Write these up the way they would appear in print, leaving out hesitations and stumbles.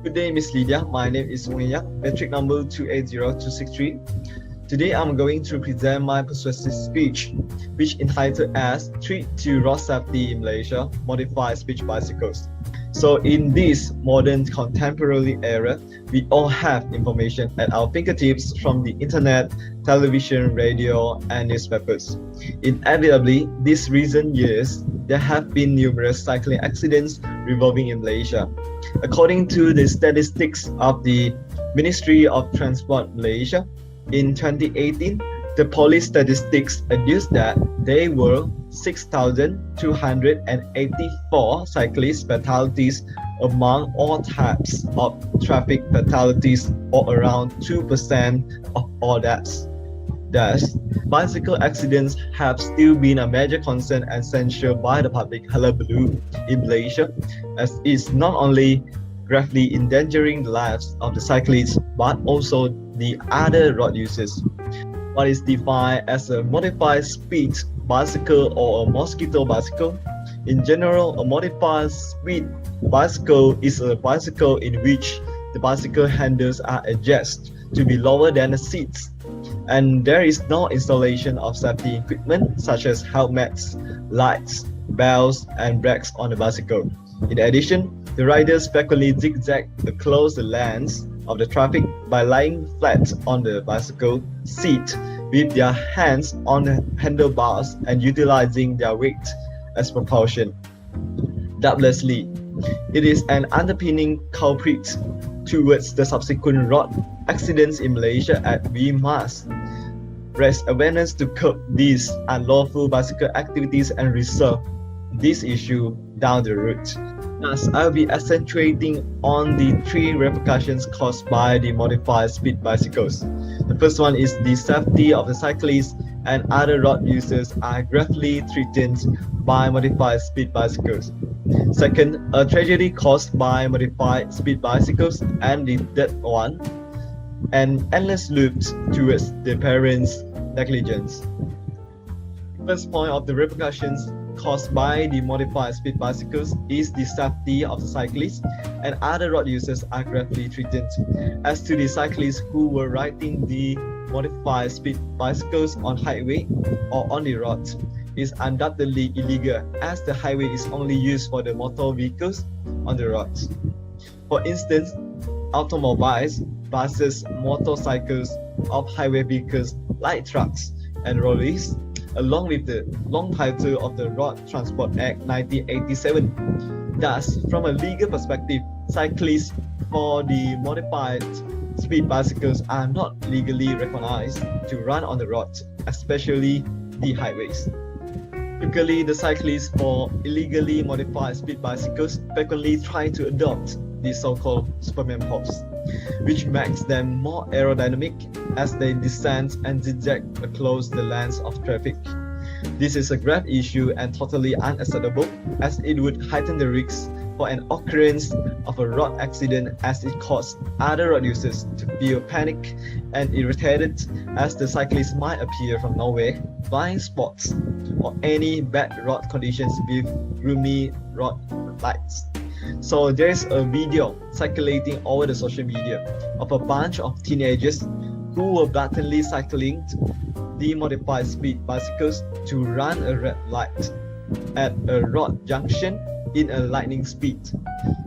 Good day, Miss Lydia. My name is Wong Yan Yang, metric number 280263. Today, I'm going to present my persuasive speech, which entitled as Treat to Road Safety in Malaysia, Modified Speech Bicycles. So in this modern contemporary era, we all have information at our fingertips from the internet, television, radio, and newspapers. Inevitably, these recent years, there have been numerous cycling accidents revolving in Malaysia. According to the statistics of the Ministry of Transport Malaysia, in 2018, the police statistics adduced that there were 6,284 cyclist fatalities among all types of traffic fatalities, or around 2% of all deaths. Thus, bicycle accidents have still been a major concern and censured by the public hullabaloo in Malaysia, as it's not only gravely endangering the lives of the cyclists but also the other road users. What is defined as a modified speed bicycle or a mosquito bicycle? In general, a modified speed bicycle is a bicycle in which the bicycle handles are adjusted to be lower than the seats, and there is no installation of safety equipment such as helmets, lights, belts, and brakes on the bicycle. In addition, the riders frequently zigzag across the lanes of the traffic by lying flat on the bicycle seat with their hands on the handlebars and utilizing their weight as propulsion. Doubtlessly, it is an underpinning culprit towards the subsequent road accidents in Malaysia, and we must raise awareness to curb these unlawful bicycle activities and resolve this issue down the road. Thus, I'll be accentuating on the three repercussions caused by the modified speed bicycles. The first one is the safety of the cyclists and other road users are gravely threatened by modified speed bicycles. Second, a tragedy caused by modified speed bicycles, and the third one, an endless loop towards the parents' negligence. First point of the repercussions caused by the modified speed bicycles is the safety of the cyclists and other road users are gravely threatened. As to the cyclists who were riding the modified speed bicycles on highway or on the road, is undoubtedly illegal, as the highway is only used for the motor vehicles on the roads. For instance, automobiles, buses, motorcycles, off-highway vehicles like trucks and lorries, along with the long title of the Road Transport Act 1987. Thus, from a legal perspective, cyclists for the modified speed bicycles are not legally recognized to run on the road, especially the highways. Typically, the cyclists for illegally modified speed bicycles frequently try to adopt the so-called Superman pose, which makes them more aerodynamic as they descend and zigzag across the lanes of traffic. This is a grave issue and totally unacceptable, as it would heighten the risk for an occurrence of a road accident, as it causes other road users to feel panic and irritated, as the cyclist might appear from nowhere, blind spots, or any bad road conditions with roomy road lights. So there is a video circulating over the social media of a bunch of teenagers who were blatantly cycling the modified speed bicycles to run a red light at a road junction in a lightning speed.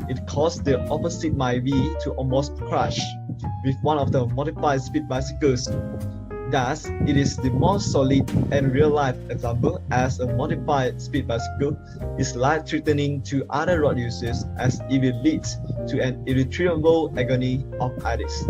It caused the opposite Myvi to almost crash with one of the modified speed bicycles. Thus, it is the most solid and real-life example, as a modified speed bicycle is life-threatening to other road users, as it will lead to an irretrievable agony of others.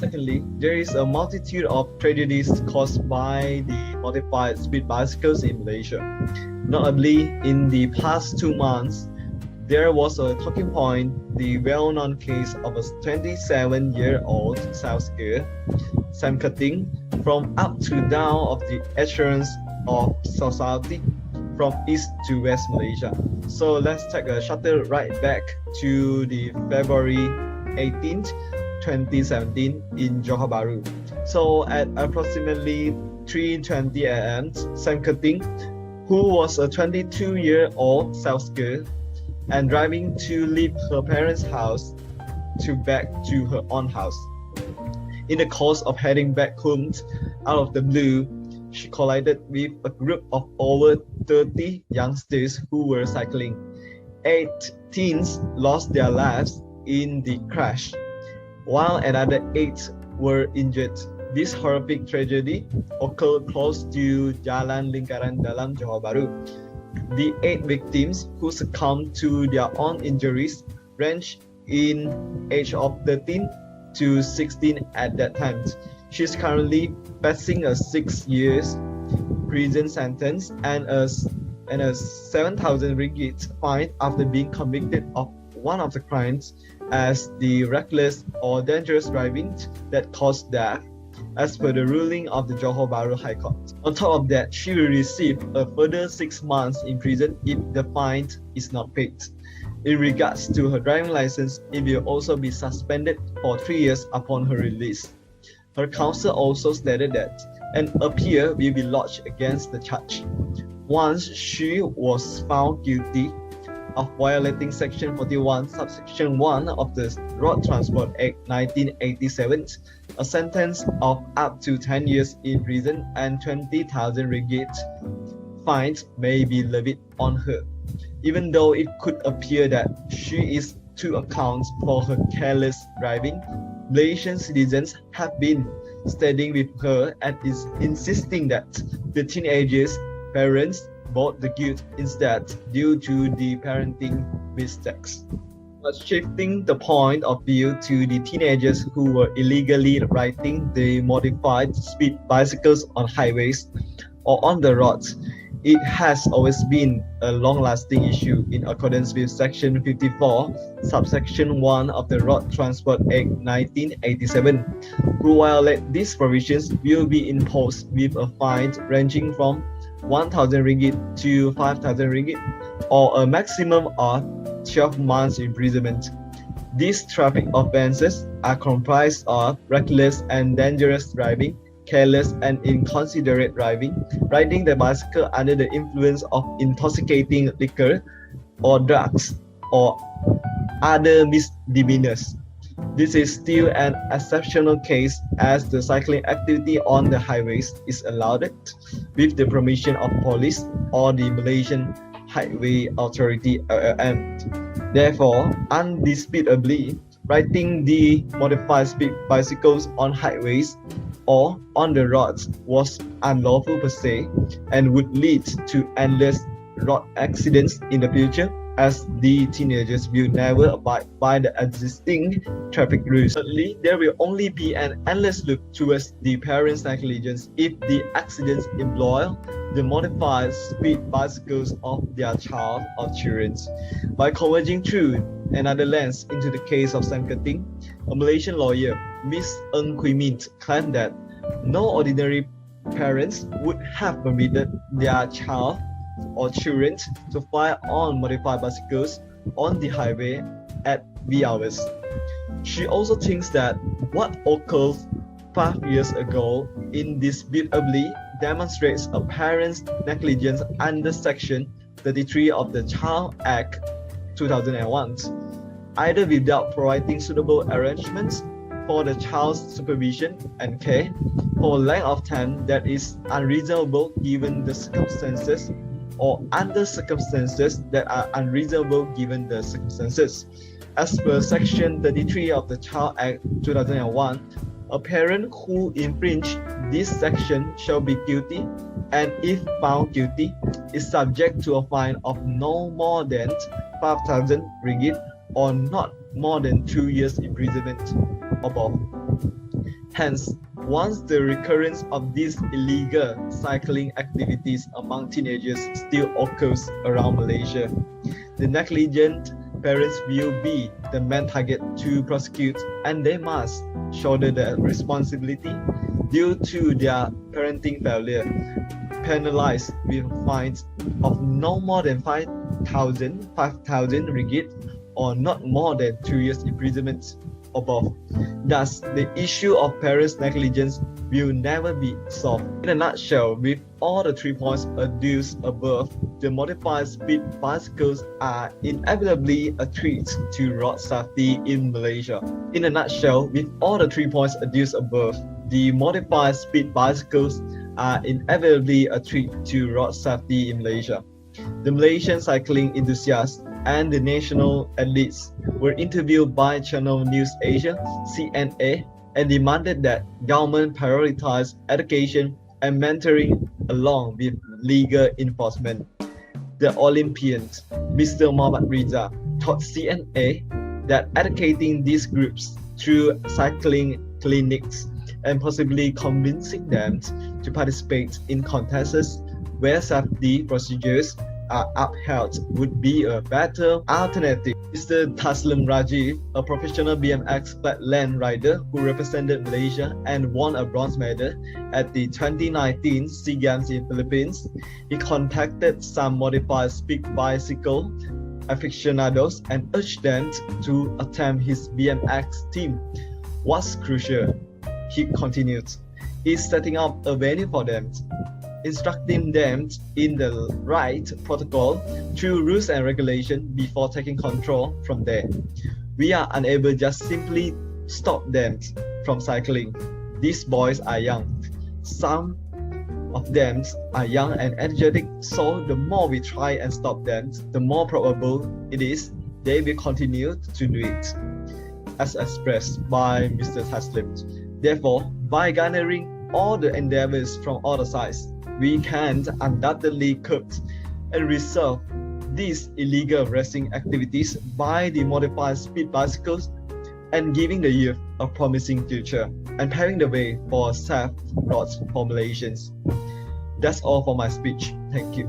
Secondly, there is a multitude of tragedies caused by the modified speed bicycles in Malaysia. Notably, in the past 2 months, there was a talking point, the well-known case of a 27-year-old sales girl, Sam cutting from up to down of the echelons of society from east to west Malaysia. So let's take a shuttle right back to the February 18th, 2017 in Johor Bahru. So at approximately 3:20 a.m., Sam Cutting, who was a 22-year-old sales girl and driving to leave her parents' house to back to her own house. In the course of heading back home, out of the blue, she collided with a group of over 30 youngsters who were cycling. 8 teens lost their lives in the crash, while another 8 were injured. This horrific tragedy occurred close to Jalan Lingkaran Dalam, Johor Bahru. The 8 victims who succumbed to their own injuries ranged in age of 13 to 16 at that time. She is currently facing a 6 years prison sentence and a 7,000 ringgit fine after being convicted of one of the crimes as the reckless or dangerous driving that caused death, as per the ruling of the Johor Bahru High Court. On top of that, she will receive a further 6 months in prison if the fine is not paid. In regards to her driving license, it will also be suspended for 3 years upon her release. Her counsel also stated that an appeal will be lodged against the charge. Once she was found guilty of violating Section 41, Subsection 1 of the Road Transport Act 1987, a sentence of up to 10 years in prison and 20,000 ringgit fines may be levied on her. Even though it could appear that she is to account for her careless driving, Malaysian citizens have been standing with her and is insisting that the teenagers' parents bore the guilt instead due to the parenting mistakes. But shifting the point of view to the teenagers who were illegally riding the modified speed bicycles on highways or on the roads, it has always been a long-lasting issue in accordance with Section 54, Subsection 1 of the Road Transport Act 1987. Who violate these provisions will be imposed with a fine ranging from 1,000 ringgit to 5,000 ringgit or a maximum of 12 months imprisonment. These traffic offences are comprised of reckless and dangerous driving, careless and inconsiderate driving, riding the bicycle under the influence of intoxicating liquor or drugs, or other misdemeanors. This is still an exceptional case as the cycling activity on the highways is allowed with the permission of police or the Malaysian Highway Authority (LLM). Therefore, undisputably, riding the modified speed bicycles on highways or on the roads was unlawful per se and would lead to endless road accidents in the future, as the teenagers will never abide by the existing traffic rules. Thirdly, there will only be an endless loop towards the parents' negligence if the accidents employ the modified speed bicycles of their child or children. By converging through another lens into the case of Sam Cutting, a Malaysian lawyer, Ms. Ng Kui Min, claimed that no ordinary parents would have permitted their child or children to fly on modified bicycles on the highway at wee hours. She also thinks that what occurred 5 years ago indisputably demonstrates a parent's negligence under Section 33 of the Child Act 2001, either without providing suitable arrangements for the child's supervision and care for a length of time that is unreasonable given the circumstances, or under circumstances that are unreasonable given the circumstances. As per Section 33 of the Child Act 2001, a parent who infringe this section shall be guilty, and if found guilty, is subject to a fine of no more than 5,000 ringgit or not more than 2 years imprisonment above. Hence, once the recurrence of these illegal cycling activities among teenagers still occurs around Malaysia, the negligent parents will be the main target to prosecute, and they must shoulder the responsibility due to their parenting failure, penalized with fines of no more than 5,000 ringgit or not more than 2 years imprisonment above. Thus, the issue of parents' negligence will never be solved. In a nutshell, with all the 3 points adduced above, the modified speed bicycles are inevitably a threat to road safety in Malaysia. In a nutshell, with all the 3 points adduced above, the modified speed bicycles are inevitably a threat to road safety in Malaysia. The Malaysian cycling enthusiasts and the national athletes were interviewed by Channel News Asia (CNA) and demanded that government prioritize education and mentoring along with legal enforcement. The Olympian, Mr. Mohammad Riza, told CNA that educating these groups through cycling clinics and possibly convincing them to participate in contests where safety procedures are upheld would be a better alternative. Mr. Taslim Raji, a professional BMX flatland rider who represented Malaysia and won a bronze medal at the 2019 SEA Games in Philippines, he contacted some modified speed bicycle aficionados and urged them to attempt his BMX team. What's crucial, he continued, is setting up a venue for them, instructing them in the right protocol through rules and regulations before taking control from there. We are unable just simply stop them from cycling. These boys are young. Some of them are young and energetic, so the more we try and stop them, the more probable it is they will continue to do it, as expressed by Mr. Taslim. Therefore, by garnering all the endeavors from all the sides, we can undoubtedly curb and resolve these illegal racing activities by the modified speed bicycles and giving the youth a promising future and paving the way for safe road formulations. That's all for my speech. Thank you.